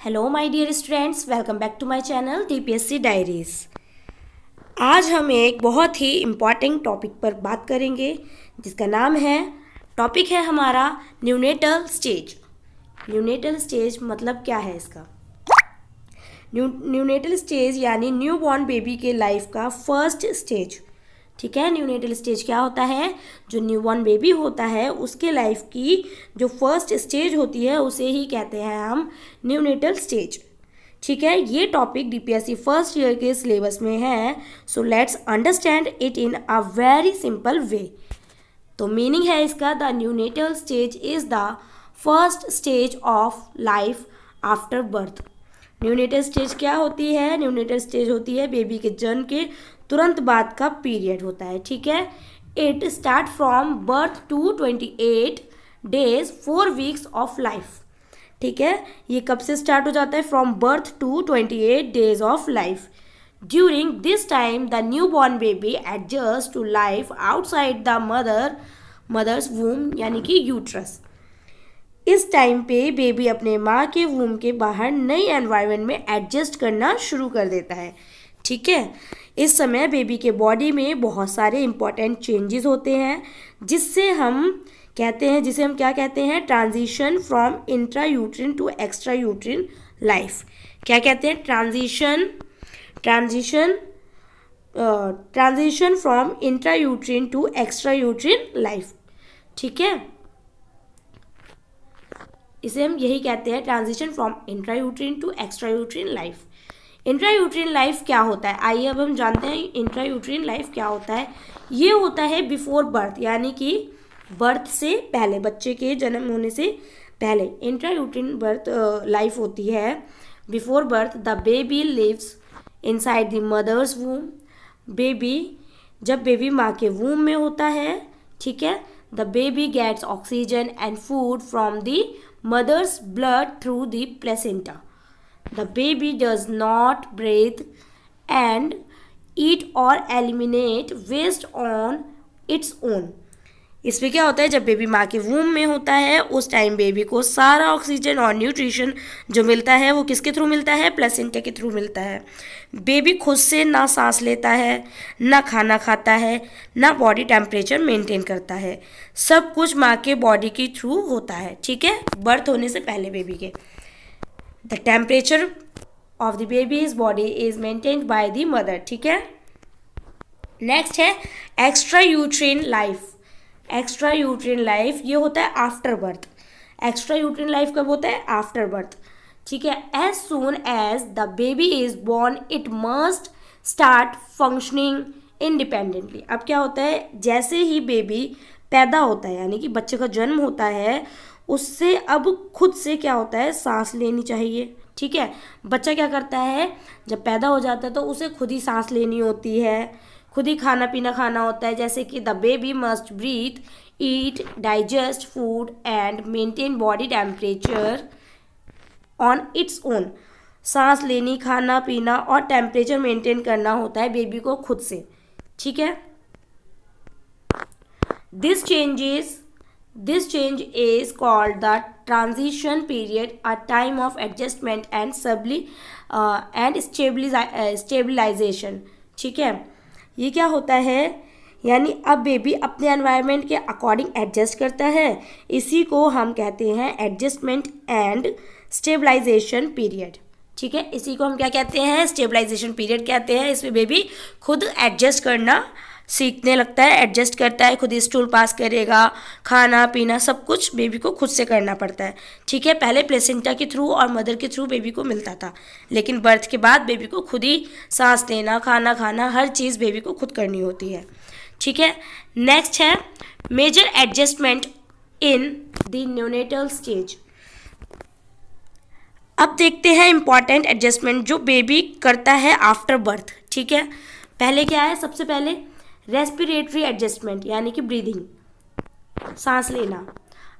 Hello my dear students, welcome back to my channel DPSC diaries. आज हम एक बहुत ही इम्पॉर्टेंट टॉपिक पर बात करेंगे जिसका नाम है, टॉपिक है हमारा न्यूनेटल स्टेज। न्यूनेटल स्टेज मतलब क्या है इसका? न्यूनेटल स्टेज यानी न्यू बॉर्न बेबी के लाइफ का फर्स्ट स्टेज। ठीक है, न्यूनेटल स्टेज क्या होता है? जो न्यूबॉर्न बेबी होता है उसके लाइफ की जो फर्स्ट स्टेज होती है उसे ही कहते हैं हम न्यूनेटल स्टेज। ठीक है, ये टॉपिक डीपीएससी फर्स्ट ईयर के सिलेबस में है। So let's understand it in a very simple way. तो मीनिंग है इसका, the neonatal stage is the first stage of life after birth. Neonatal stage क्या होती है? न्यूनेटल स्टेज होती है बेबी के जन्म के तुरंत बाद का पीरियड होता है। ठीक है, it start from birth to 28 days 4 weeks of life. ठीक है, ये कब से स्टार्ट हो जाता है? From birth to 28 days of life. During this time the new born baby adjust to life outside the mother's womb यानी कि यूट्रस। इस टाइम पे बेबी अपने माँ के वूम के बाहर नई एनवायरनमेंट में एडजस्ट करना शुरू कर देता है। ठीक है, इस समय बेबी के बॉडी में बहुत सारे इंपॉर्टेंट चेंजेस होते हैं जिससे हम कहते हैं, जिसे हम क्या कहते हैं? Transition from intra uterine to extra uterine life. क्या कहते हैं? Transition from intra uterine to extra uterine life. ठीक है, इसे हम यही कहते हैं, transition from intra uterine to extra uterine life. Intra uterine life क्या होता है? आइए अब हम जानते हैं इंट्रा यूट्रिन लाइफ क्या होता है। ये होता है बिफोर बर्थ, यानी कि बर्थ से पहले, बच्चे के जन्म होने से पहले इंट्रा यूट्रिन बर्थ लाइफ होती है। Before birth the baby lives inside the mother's womb. जब बेबी माँ के वूम में होता है, ठीक है, the baby gets oxygen and food from the mother's blood through the placenta. The baby does not breathe and eat or eliminate waste on its own. इसमें क्या होता है? जब बेबी माँ के वूम में होता है उस टाइम बेबी को सारा ऑक्सीजन और न्यूट्रिशन जो मिलता है वो किसके थ्रू मिलता है? प्लेसेंटा के थ्रू मिलता है। बेबी खुद से ना सांस लेता है, ना खाना खाता है, ना बॉडी टेम्परेचर मेंटेन करता है। सब कुछ माँ के बॉडी के थ्रू होता है। ठीक है, बर्थ होने से पहले बेबी के the temperature of the baby's body is maintained by the mother. ठीक है, नेक्स्ट है extra uterine life. Extra uterine life ये होता है after birth. Extra uterine life कब होता है? After birth. ठीक है, as soon as the baby is born it must start functioning independently. अब क्या होता है? जैसे ही बेबी पैदा होता है, यानी कि बच्चे का जन्म होता है, उससे अब खुद से क्या होता है? सांस लेनी चाहिए। ठीक है, बच्चा क्या करता है? जब पैदा हो जाता है तो उसे खुद ही सांस लेनी होती है, खुद ही खाना पीना खाना होता है। जैसे कि the baby must breathe, eat, digest food and maintain body temperature on its own. सांस लेनी, खाना पीना और टेम्परेचर मेंटेन करना होता है बेबी को खुद से। ठीक है, this change is called the transition period, a time of adjustment and stabilization. ठीक है, ये क्या होता है? यानी अब बेबी अपने एनवायरनमेंट के अकॉर्डिंग एडजस्ट करता है। इसी को हम कहते हैं एडजस्टमेंट एंड स्टेबलाइजेशन पीरियड। ठीक है, इसी को हम क्या कहते हैं? स्टेबलाइजेशन पीरियड कहते हैं। इसमें बेबी खुद एडजस्ट करना सीखने लगता है, एडजस्ट करता है, खुद स्टूल पास करेगा, खाना पीना सब कुछ बेबी को खुद से करना पड़ता है। ठीक है, पहले प्लेसेंटा के थ्रू और मदर के थ्रू बेबी को मिलता था, लेकिन बर्थ के बाद बेबी को खुद ही सांस लेना, खाना खाना, हर चीज़ बेबी को खुद करनी होती है। ठीक है, नेक्स्ट है major adjustment in the neonatal stage. अब देखते हैं इंपॉर्टेंट एडजस्टमेंट जो बेबी करता है आफ्टर बर्थ। ठीक है, पहले क्या है? सबसे पहले रेस्पिरेटरी एडजस्टमेंट यानी कि ब्रीदिंग, सांस लेना।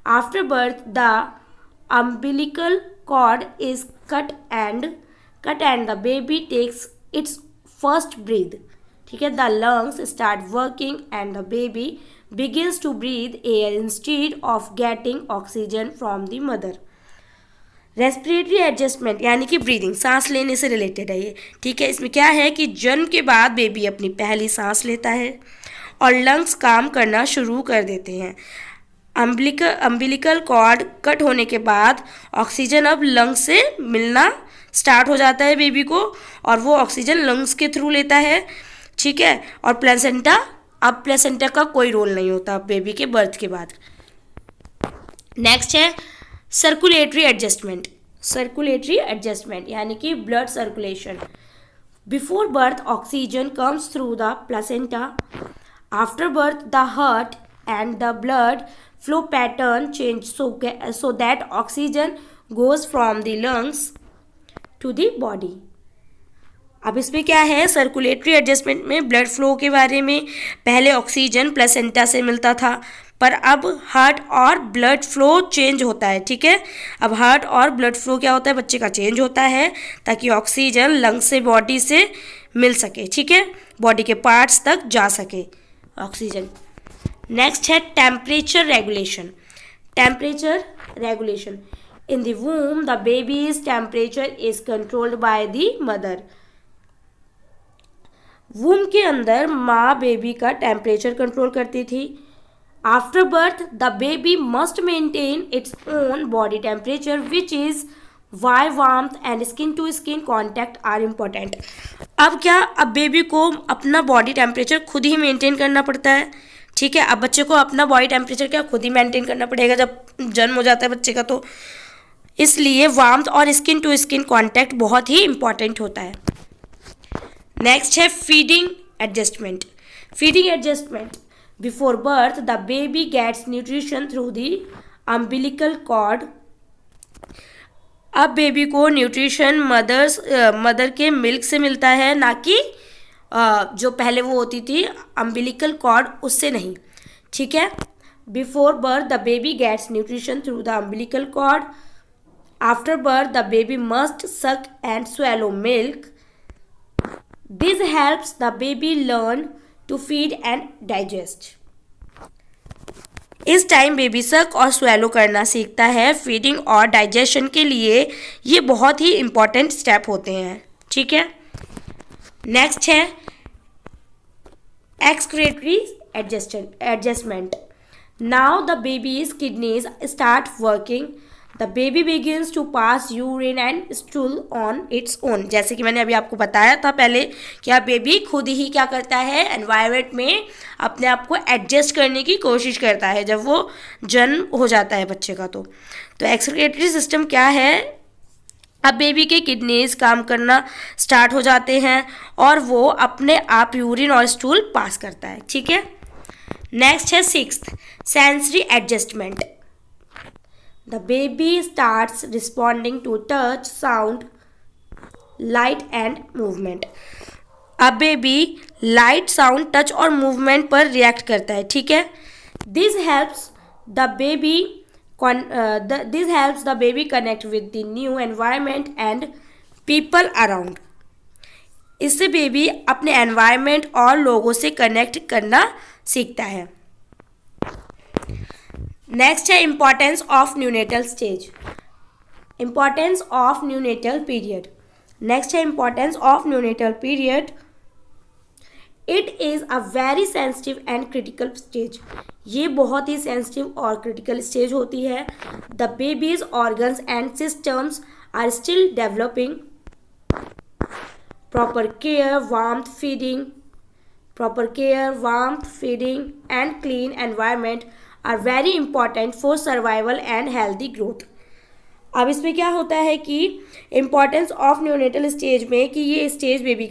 After birth the umbilical cord is cut and the baby takes its first breath. ठीक है, the lungs start working and the baby begins to breathe air instead of getting oxygen from the mother. Respiratory adjustment यानी कि breathing, सांस लेने से related है ये, ठीक है। इसमें क्या है कि जन्म के बाद बेबी अपनी पहली सांस लेता है और लंग्स काम करना शुरू कर देते हैं। अम्बिलिकल कॉर्ड कट होने के बाद ऑक्सीजन अब लंग्स से मिलना स्टार्ट हो जाता है बेबी को, और वो ऑक्सीजन लंग्स के थ्रू लेता है, ठीक है। और प्लेसेंटा, अब प्लेसेंटा का कोई रोल नहीं होता बेबी के बर्थ के बाद। नेक्स्ट है सर्कुलेटरी एडजस्टमेंट। सर्कुलेटरी एडजस्टमेंट यानी कि blood circulation. Before birth oxygen comes through the placenta. After birth the heart and the blood flow pattern change so that oxygen goes from the lungs to the body. अब इसमें क्या है, circulatory adjustment में blood flow के बारे में, पहले oxygen placenta से मिलता था, पर अब हार्ट और ब्लड फ्लो चेंज होता है, ठीक है। अब हार्ट और ब्लड फ्लो क्या होता है बच्चे का, चेंज होता है, ताकि ऑक्सीजन लंग से बॉडी से मिल सके, ठीक है, बॉडी के पार्ट्स तक जा सके ऑक्सीजन। नेक्स्ट है temperature regulation. Temperature regulation in the womb the baby's temperature is controlled by the mother. Womb के अंदर माँ बेबी का टेम्परेचर कंट्रोल करती थी। After birth the baby must maintain its own body temperature which is why warmth and skin to skin contact are important. अब क्या, अब baby को अपना बॉडी टेम्परेचर खुद ही मेंटेन करना पड़ता है, ठीक है। अब बच्चे को अपना बॉडी टेम्परेचर क्या खुद ही मेंटेन करना पड़ेगा जब जन्म हो जाता है बच्चे का, तो इसलिए वार्मथ और स्किन टू स्किन कांटेक्ट बहुत ही इंपॉर्टेंट होता है। नेक्स्ट है feeding adjustment. Feeding adjustment before birth the baby gets nutrition through the umbilical cord. अब बेबी को न्यूट्रिशन मदर के मिल्क से मिलता है, ना कि जो पहले वो होती थी अम्बिलिकल कॉर्ड, उससे नहीं, ठीक है। Before birth the baby gets nutrition through the umbilical cord. After birth the baby must suck and swallow milk. This helps the baby learn to feed and digest. इस टाइम बेबी सक और swallow करना सीखता है। Feeding और digestion के लिए ये बहुत ही इंपॉर्टेंट स्टेप होते हैं, ठीक है। नेक्स्ट है excretory adjustment. Now the baby's kidneys start working. The baby begins to pass urine and stool on its own. जैसे कि मैंने अभी आपको बताया था पहले, क्या बेबी खुद ही क्या करता है, एनवायरनमेंट में अपने आप को एडजस्ट करने की कोशिश करता है जब वो जन्म हो जाता है बच्चे का। तो एक्सक्रीटरी सिस्टम क्या है, अब बेबी के किडनीज काम करना स्टार्ट हो जाते हैं और वो अपने आप यूरिन और स्टूल पास करता है, ठीक है। नेक्स्ट है sixth sensory adjustment. The baby starts responding to touch, sound, light and movement. अब बेबी लाइट, साउंड, टच और मूवमेंट पर रिएक्ट करता है, ठीक है। This helps the baby connect with the new environment and people around. इससे baby अपने environment और लोगों से कनेक्ट करना सीखता है। नेक्स्ट है importance of neonatal stage. Importance of neonatal period. Next है importance of neonatal period. It is a very sensitive and critical stage. ये बहुत ही सेंसिटिव और क्रिटिकल स्टेज होती है। The babies organs and systems are still developing. Proper care, warmth feeding and clean environment are very important for survival and healthy growth. अब इसमें क्या होता है कि इम्पॉर्टेंस ऑफ न्यूनेटल स्टेज में कि ये स्टेज बेबी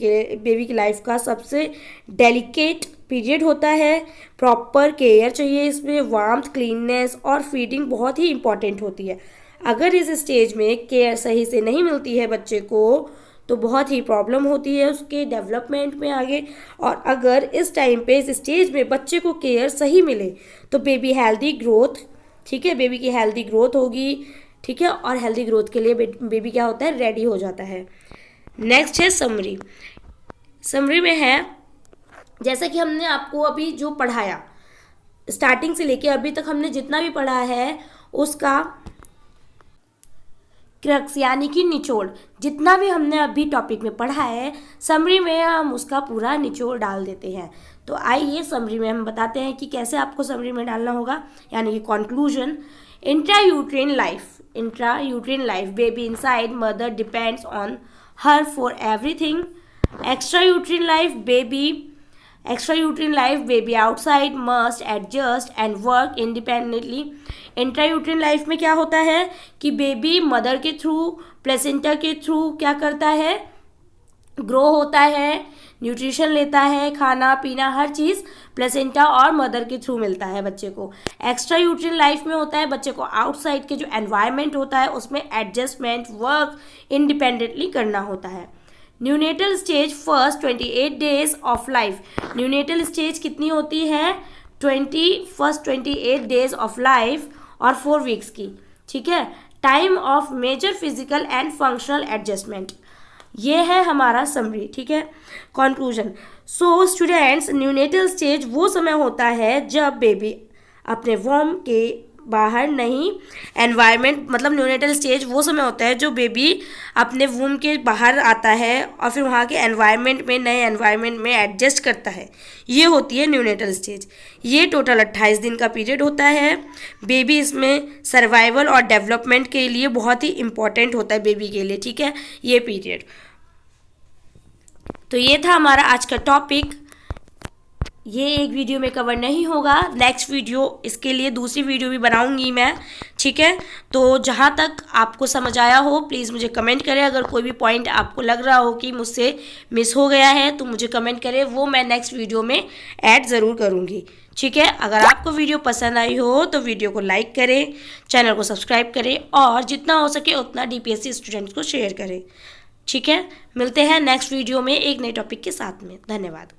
की लाइफ का सबसे डेलिकेट पीरियड होता है। प्रॉपर केयर चाहिए इसमें, वार्मथ, क्लीननेस और फीडिंग बहुत ही इंपॉर्टेंट होती है। अगर इस स्टेज में केयर सही से नहीं मिलती है बच्चे को तो बहुत ही प्रॉब्लम होती है उसके डेवलपमेंट में आगे। और अगर इस टाइम पे इस स्टेज में बच्चे को केयर सही मिले तो बेबी हेल्दी ग्रोथ, ठीक है, बेबी की हेल्दी ग्रोथ होगी, ठीक है। और हेल्दी ग्रोथ के लिए बेबी क्या होता है, रेडी हो जाता है। नेक्स्ट है समरी। समरी में है जैसा कि हमने आपको अभी जो पढ़ाया स्टार्टिंग से लेके अभी तक हमने जितना भी पढ़ा है उसका क्रक्स यानी कि निचोड़, जितना भी हमने अभी टॉपिक में पढ़ा है समरी में हम उसका पूरा निचोड़ डाल देते हैं। तो आइए समरी में हम बताते हैं कि कैसे आपको समरी में डालना होगा, यानी कि conclusion. Intrauterine life, baby inside mother depends on her for everything. Extrauterine life, baby outside must adjust and work independently. Intrauterine life में क्या होता है कि बेबी मदर के थ्रू, प्लेसेंटा के थ्रू क्या करता है, ग्रो होता है, न्यूट्रिशन लेता है, खाना पीना हर चीज़ प्लेसेंटा और मदर के थ्रू मिलता है बच्चे को। एक्स्ट्रा यूट्राइन लाइफ में होता है बच्चे को आउटसाइड के जो एनवायरनमेंट होता है उसमें एडजस्टमेंट, वर्क इंडिपेंडेंटली करना होता है। Neonatal stage first 28 days of life. Neonatal stage कितनी होती है, 28 डेज ऑफ लाइफ और 4 वीक्स की, ठीक है। Time of major physical and functional adjustment, ये है हमारा समरी, ठीक है। Conclusion, so students, neonatal stage वो समय होता है जब बेबी अपने वॉर्म के बाहर नहीं, एनवायरनमेंट मतलब न्यूनेटल स्टेज वो समय होता है जो बेबी अपने वूम के बाहर आता है और फिर वहाँ के एनवायरनमेंट में, नए एनवायरनमेंट में एडजस्ट करता है, ये होती है न्यूनेटल स्टेज। ये टोटल 28 दिन का पीरियड होता है। बेबी इसमें सर्वाइवल और डेवलपमेंट के लिए बहुत ही इम्पॉर्टेंट होता है बेबी के लिए, ठीक है, ये पीरियड। तो ये था हमारा आज का टॉपिक। ये एक वीडियो में कवर नहीं होगा, नेक्स्ट वीडियो इसके लिए दूसरी वीडियो भी बनाऊंगी मैं, ठीक है। तो जहाँ तक आपको समझ आया हो प्लीज़ मुझे कमेंट करें। अगर कोई भी पॉइंट आपको लग रहा हो कि मुझसे मिस हो गया है तो मुझे कमेंट करें, वो मैं नेक्स्ट वीडियो में ऐड ज़रूर करूँगी, ठीक है। अगर आपको वीडियो पसंद आई हो तो वीडियो को लाइक करें, चैनल को सब्सक्राइब करें और जितना हो सके उतना DPSC स्टूडेंट्स को शेयर करें, ठीक है। मिलते हैं नेक्स्ट वीडियो में एक नए टॉपिक के साथ में। धन्यवाद।